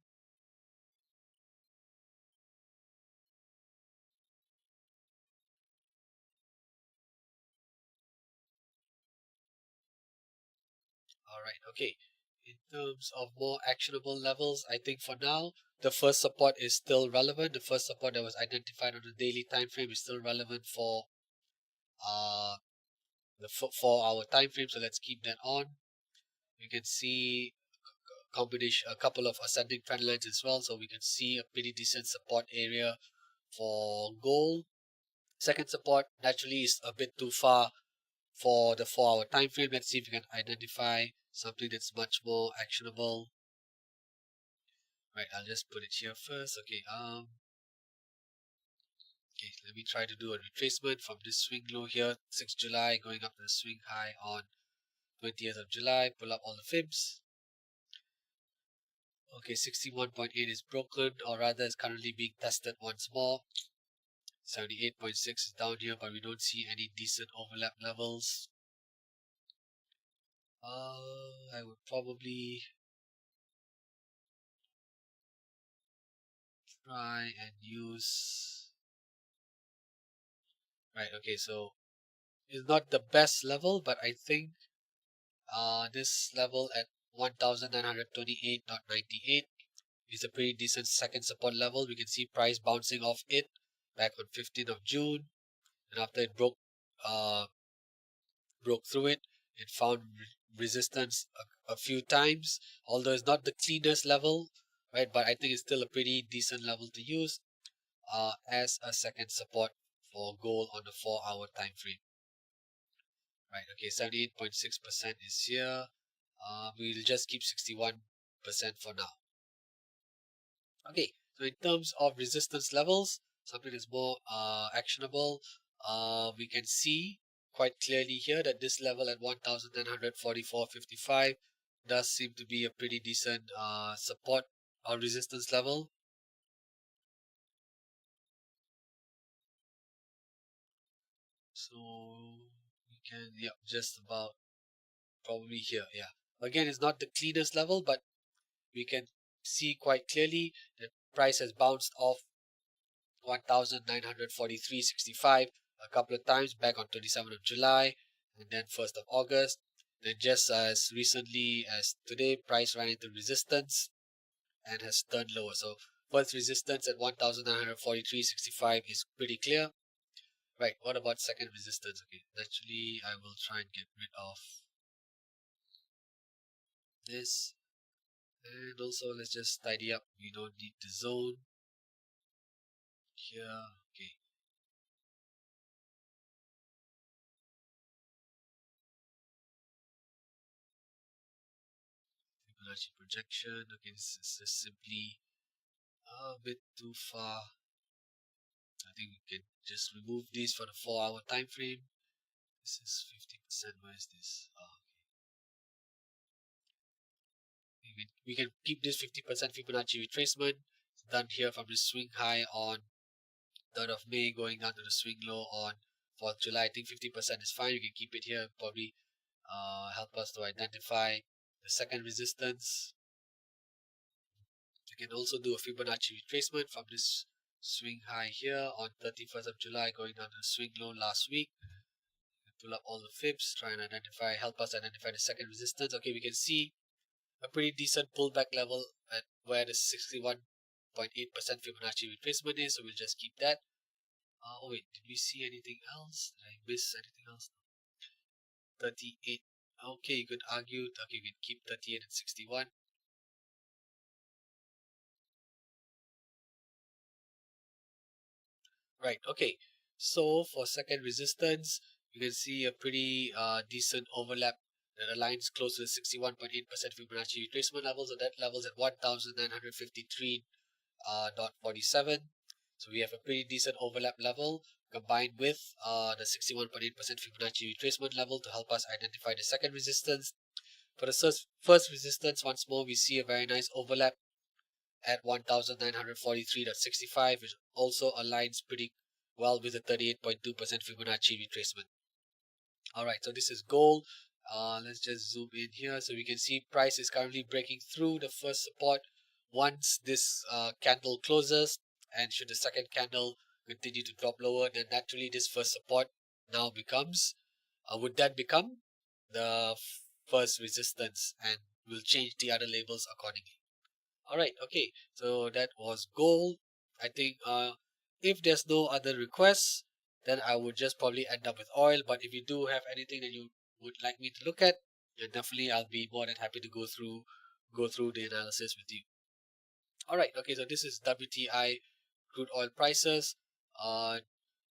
Alright, okay. In terms of more actionable levels, I think for now, the first support is still relevant. The first support that was identified on the daily time frame is still relevant for the 4-hour time frame. So let's keep that on. You can see a couple of ascending trend lines as well. So we can see a pretty decent support area for gold. Second support naturally is a bit too far for the 4-hour time frame. Let's see if we can identify something that's much more actionable. Right, I'll just put it here first. Okay, let me try to do a retracement from this swing low here, 6th July, going up to the swing high on 20th of July. Pull up all the fibs. Okay, 61.8 is broken, or rather is currently being tested once more. 78.6 is down here, but we don't see any decent overlap levels. I would probably try and use... Right, okay, so it's not the best level, but I think this level at 1928.98 is a pretty decent second support level. We can see price bouncing off it back on 15th of June, and after it broke through it, it found resistance a few times, although it's not the cleanest level, right? But I think it's still a pretty decent level to use. as a second support for gold on the 4-hour time frame. Right, okay, 78.6% is here. We'll just keep 61% for now. Okay, so in terms of resistance levels, something that's more actionable, we can see quite clearly here that this level at 1944.55 does seem to be a pretty decent support or resistance level. So we can, yeah, just about probably here, yeah. Again, it's not the cleanest level, but we can see quite clearly that price has bounced off 1943.65 a couple of times back on 27th of July and then 1st of August. Then just as recently as today, price ran into resistance and has turned lower. So first resistance at 1943.65 is pretty clear. Right, what about second resistance? Okay, naturally I will try and get rid of this. And also let's just tidy up. We don't need the zone here. Okay. Fibonacci projection. Okay, this is just simply a bit too far. I think we can just remove these for the 4-hour time frame. This is 50%. Where is this? Oh, okay. We can keep this 50% Fibonacci retracement. It's done here from the swing high on 3rd of May going down to the swing low on 4th July. I think 50% is fine. We can keep it here. Probably help us to identify the second resistance. We can also do a Fibonacci retracement from this swing high here on 31st of July going down to the swing low last week. Pull up all the fibs, try and identify, help us identify the second resistance. Okay, we can see a pretty decent pullback level at where the 61.8% Fibonacci retracement is, so we'll just keep that. Oh wait, did we see anything else? Did I miss anything else? 38. Okay, you could argue, okay, we can keep 38 and 61. Right, okay. So for second resistance, you can see a pretty decent overlap that aligns close to the 61.8% Fibonacci retracement level. So that level's at 1953.47. So we have a pretty decent overlap level combined with the 61.8% Fibonacci retracement level to help us identify the second resistance. For the first resistance, once more, we see a very nice overlap at 1943.65, which also aligns pretty well with the 38.2% Fibonacci retracement. Alright, so this is gold. Let's just zoom in here so we can see price is currently breaking through the first support. Once this candle closes, and should the second candle continue to drop lower, then naturally this first support now becomes, would that become the first resistance, and we'll change the other labels accordingly. Alright, okay, so that was gold. I think if there's no other requests, then I would just probably end up with oil. But if you do have anything that you would like me to look at, then definitely I'll be more than happy to go through the analysis with you. Alright, okay, so this is WTI crude oil prices.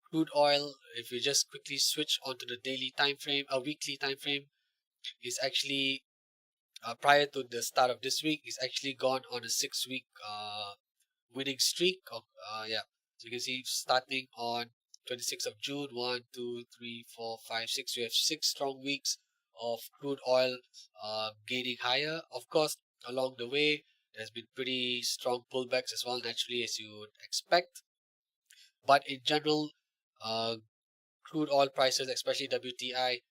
Crude oil, if we just quickly switch onto the daily time frame, a weekly time frame, is actually prior to the start of this week, is actually gone on a 6-week winning streak. Yeah, so you can see starting on 26th of June, 1, 2, 3, 4, 5, 6. We have 6 strong weeks of crude oil gaining higher. Of course, along the way, there's been pretty strong pullbacks as well, naturally, as you would expect. But in general, crude oil prices, especially WTI,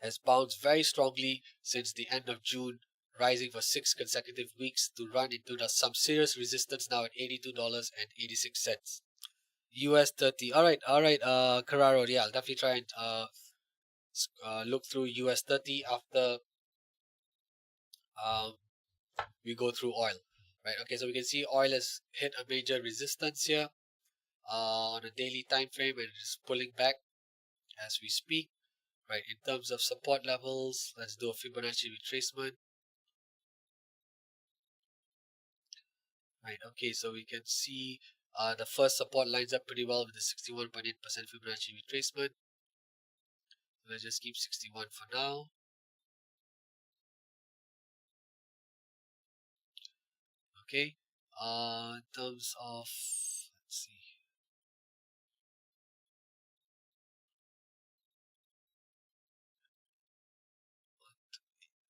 has bounced very strongly since the end of June, rising for 6 consecutive weeks to run into some serious resistance now at $82.86. US 30. Alright, Carraro, yeah, I'll definitely try and look through US 30 after um, we go through oil. Right, okay, so we can see oil has hit a major resistance here on a daily time frame, and it is pulling back as we speak. Right, in terms of support levels, let's do a Fibonacci retracement. Right, okay, so we can see The first support lines up pretty well with the 61.8% Fibonacci retracement. Let's just keep 61 for now. Okay. In terms of, let's see.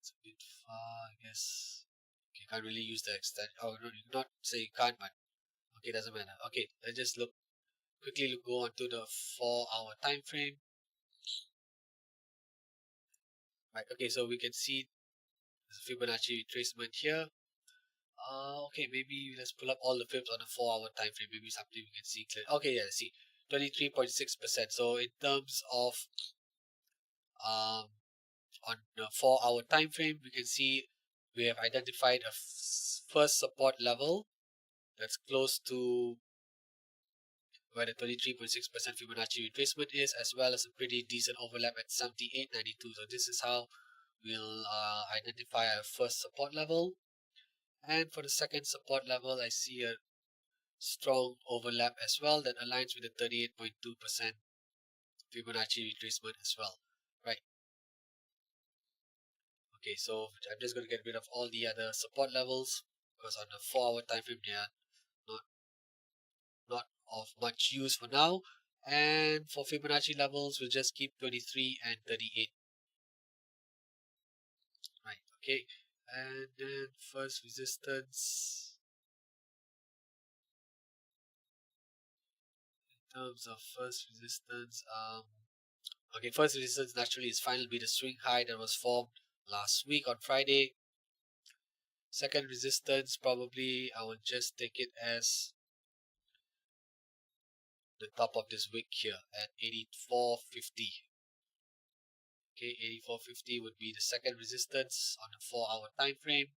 It's a bit far, I guess. Okay, can't really use the extent. Oh, no, you cannot say you can't, but okay, doesn't matter. Okay, let's just quickly go on to the 4-hour time frame. Right, okay, so we can see the Fibonacci retracement here. Okay, maybe let's pull up all the fibs on a 4-hour time frame. Maybe something we can see clear. Okay, yeah, see 23.6%. So in terms of um on the 4-hour time frame, we can see we have identified a first support level that's close to where the 23.6% Fibonacci retracement is, as well as a pretty decent overlap at 78.92. So this is how we'll identify our first support level. And for the second support level, I see a strong overlap as well that aligns with the 38.2% Fibonacci retracement as well. Right. Okay, so I'm just going to get rid of all the other support levels because on the 4-hour time frame they are not not of much use for now. And for Fibonacci levels, we'll just keep 23 and 38. Right, okay. And then first resistance. In terms of first resistance, okay, first resistance naturally is final be the swing high that was formed last week on Friday. Second resistance, probably I will just take it as the top of this wick here at 84.50. Okay, 84.50 would be the second resistance on the 4-hour time frame.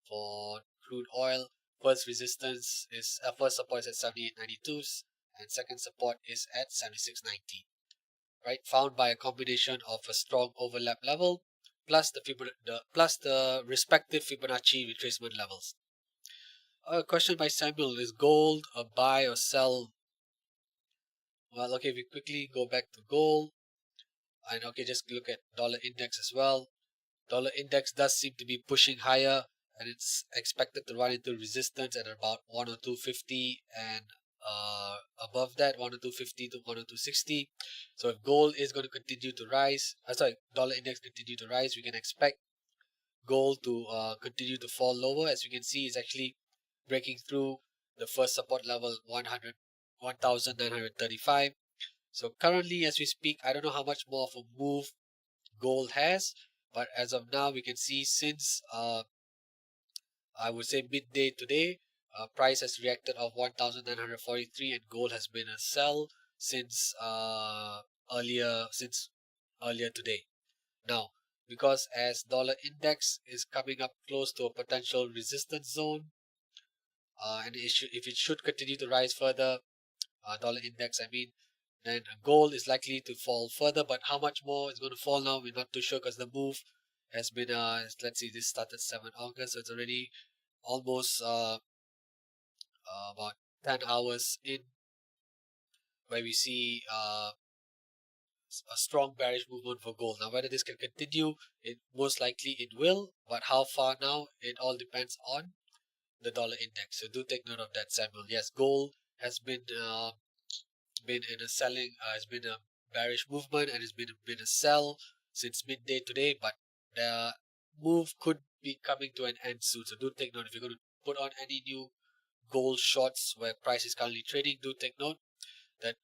For crude oil, first resistance is first support is at 78.92 and second support is at 76.90. Right, found by a combination of a strong overlap level plus the respective Fibonacci retracement levels. A question by Samuel: is gold a buy or sell? Well, okay, we quickly go back to gold, and okay, just look at dollar index as well. Dollar index does seem to be pushing higher, and it's expected to run into resistance at about 102.50 and above that 102.50 to 102.60. So if gold is going to continue to rise, dollar index continue to rise, we can expect gold to continue to fall lower. As you can see, it's actually breaking through the first support level 1,935. So currently, as we speak, I don't know how much more of a move gold has, but as of now, we can see since I would say midday today, price has reacted of 1,943, and gold has been a sell since earlier today. Now, because as dollar index is coming up close to a potential resistance zone, and if it should continue to rise further, dollar index, I mean, then gold is likely to fall further. But how much more is going to fall now, we're not too sure because the move has been, let's see, this started 7 August, so it's already almost about 10 hours in where we see a strong bearish movement for gold. Now, whether this can continue, it most likely it will, but how far now, it all depends on the dollar index. So do take note of that, Samuel. Yes, gold has been in a selling, has been a bearish movement, and it's been a sell since midday today, but the move could be coming to an end soon. So do take note if you're going to put on any new gold shorts where price is currently trading. Do take note that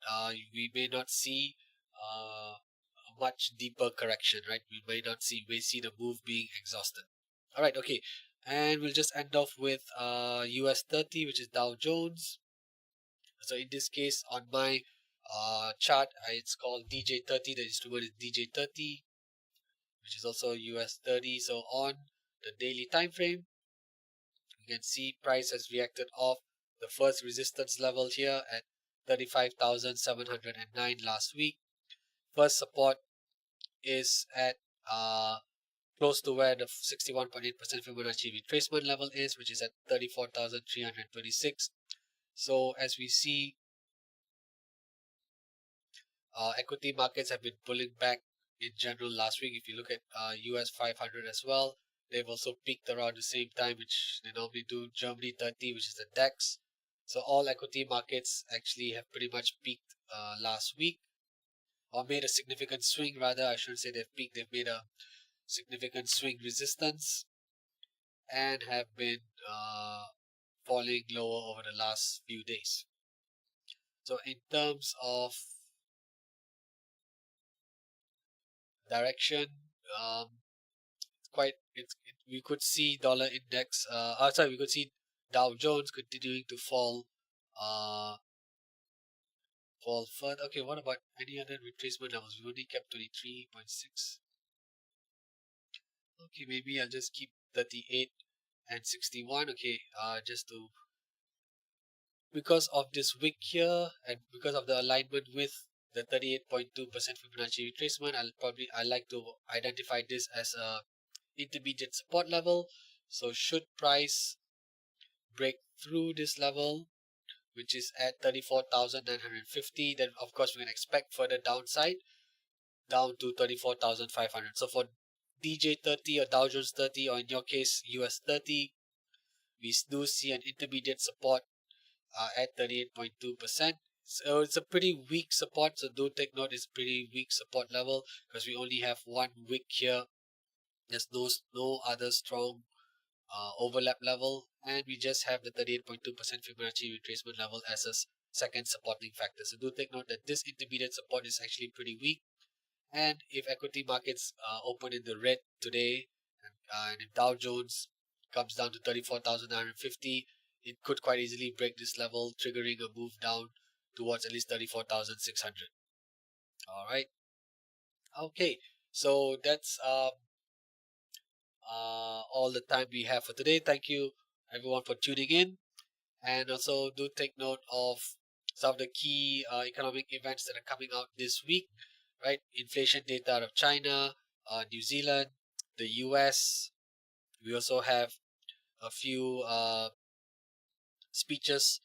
we may not see a much deeper correction, right? We may see the move being exhausted. All right, okay, and we'll just end off with US 30, which is Dow Jones. So in this case, on my chart, it's called DJ30. The instrument is DJ30, which is also US 30. So on the daily time frame, you can see price has reacted off the first resistance level here at 35,709 last week. First support is at close to where the 61.8% Fibonacci retracement level is, which is at 34,326. So as we see, equity markets have been pulling back in general last week. If you look at US 500 as well, they've also peaked around the same time, which they normally do. Germany 30, which is the DAX. So all equity markets actually have pretty much peaked last week, or made a significant swing rather. I shouldn't say they've peaked, they've made a significant swing resistance and have been falling lower over the last few days. So in terms of direction, um, we could see dollar index. We could see Dow Jones continuing to fall further. Okay, what about any other retracement levels? We only kept 23.6. Okay, maybe I'll just keep 38 and 61. Okay, just to, because of this wick here and because of the alignment with the 38.2% Fibonacci retracement, I like to identify this as a intermediate support level. So should price break through this level, which is at 34,950, then of course we can expect further downside down to 34,500. So for DJ30 or Dow Jones 30, or in your case US 30, we do see an intermediate support at 38.2%. So it's a pretty weak support, so do take note, it's pretty weak support level because we only have one wick here. There's no other strong overlap level, and we just have the 38.2% Fibonacci retracement level as a second supporting factor. So do take note that this intermediate support is actually pretty weak, and if equity markets open in the red today, and if Dow Jones comes down to 34,950, it could quite easily break this level, triggering a move down towards at least 34,600. All right. Okay. So that's all the time we have for today. Thank you everyone for tuning in, and also do take note of some of the key economic events that are coming out this week. Right, inflation data out of China, New Zealand, the US. We also have a few speeches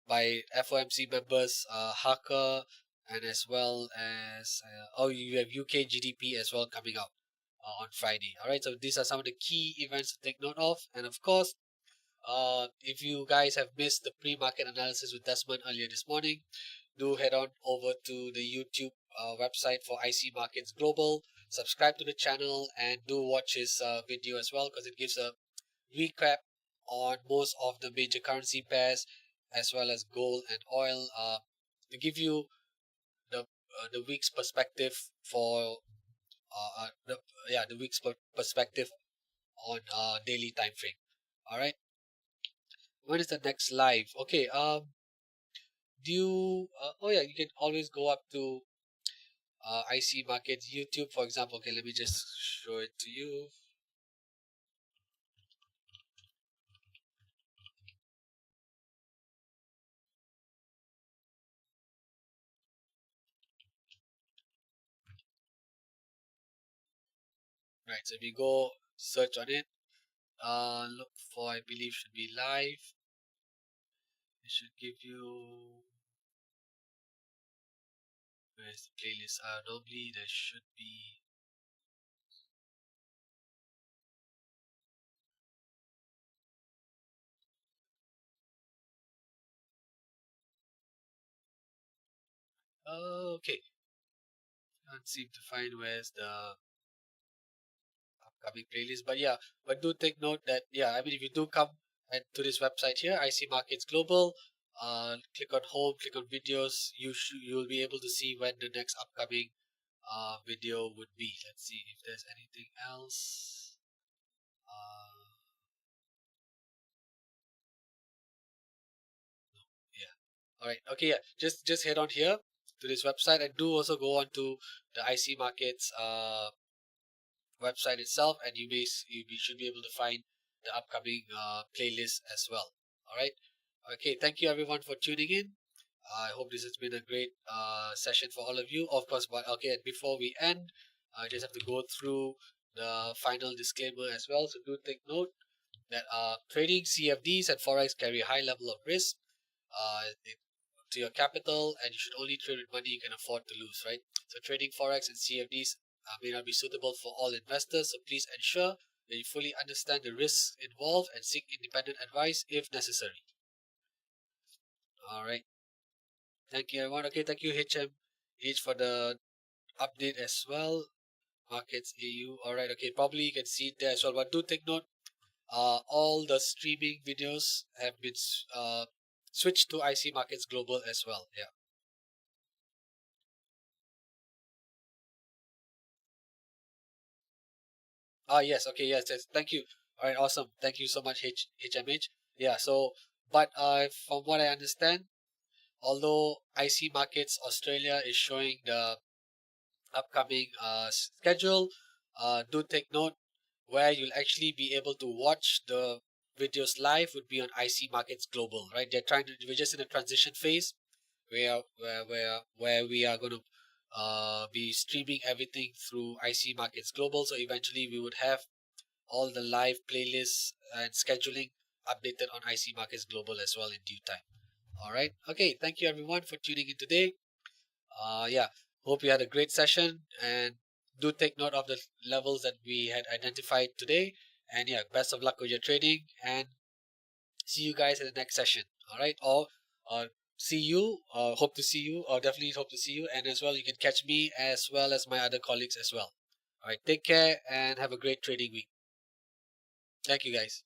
by FOMC members, Harker, and as well as you have UK GDP as well coming out on Friday. All right, so these are some of the key events to take note of, and of course, if you guys have missed the pre-market analysis with Desmond earlier this morning, do head on over to the YouTube website for IC Markets Global. Subscribe to the channel and do watch his video as well, because it gives a recap on most of the major currency pairs as well as gold and oil, to give you the week's perspective for the week's perspective on daily time frame. All right, when is the next live? Okay, do you oh yeah, you can always go up to IC Markets YouTube, for example. Okay, let me just show it to you. Right, so if you go search on it, look for, I believe should be live. It should give you, where's the playlist? Normally there should be. Okay, can't seem to find where's the upcoming playlist. But yeah, but do take note that, yeah, I mean, if you do come to this website here, IC Markets Global, click on home, click on videos, you'll be able to see when the next upcoming video would be. Let's see if there's anything else. Yeah. All right. Okay. Yeah. Just head on here to this website, and do also go on to the IC Markets website itself, and you should be able to find the upcoming playlist as well. All right. Okay. Thank you everyone for tuning in. I hope this has been a great session for all of you. Of course, but okay. And before we end, I just have to go through the final disclaimer as well. So do take note that trading CFDs and Forex carry a high level of risk. to your capital, and you should only trade with money you can afford to lose, right? So trading Forex and CFDs may not be suitable for all investors, so please ensure that you fully understand the risks involved and seek independent advice if necessary. All right. Thank you, everyone. Okay, thank you, HMH, for the update as well. Markets AU. All right. Okay, probably you can see it there as well. But do take note, all the streaming videos have been switched to IC Markets Global as well. Yeah. Yes. Okay. Yes. Yes. Thank you. All right. Awesome. Thank you so much, HMH. Yeah. So, but from what I understand, although IC Markets Australia is showing the upcoming schedule, do take note where you'll actually be able to watch the videos live would be on IC Markets Global, right? We're just in a transition phase where we are going to be streaming everything through IC Markets Global. So eventually we would have all the live playlists and scheduling updated on IC Markets Global as well in due time. All right. Okay. Thank you everyone for tuning in today. Yeah, hope you had a great session, and do take note of the levels that we had identified today. And yeah, best of luck with your trading, and see you guys in the next session. All right, or see you, or hope to see you, or definitely hope to see you. And as well, you can catch me as well as my other colleagues as well. All right, take care and have a great trading week. Thank you, guys.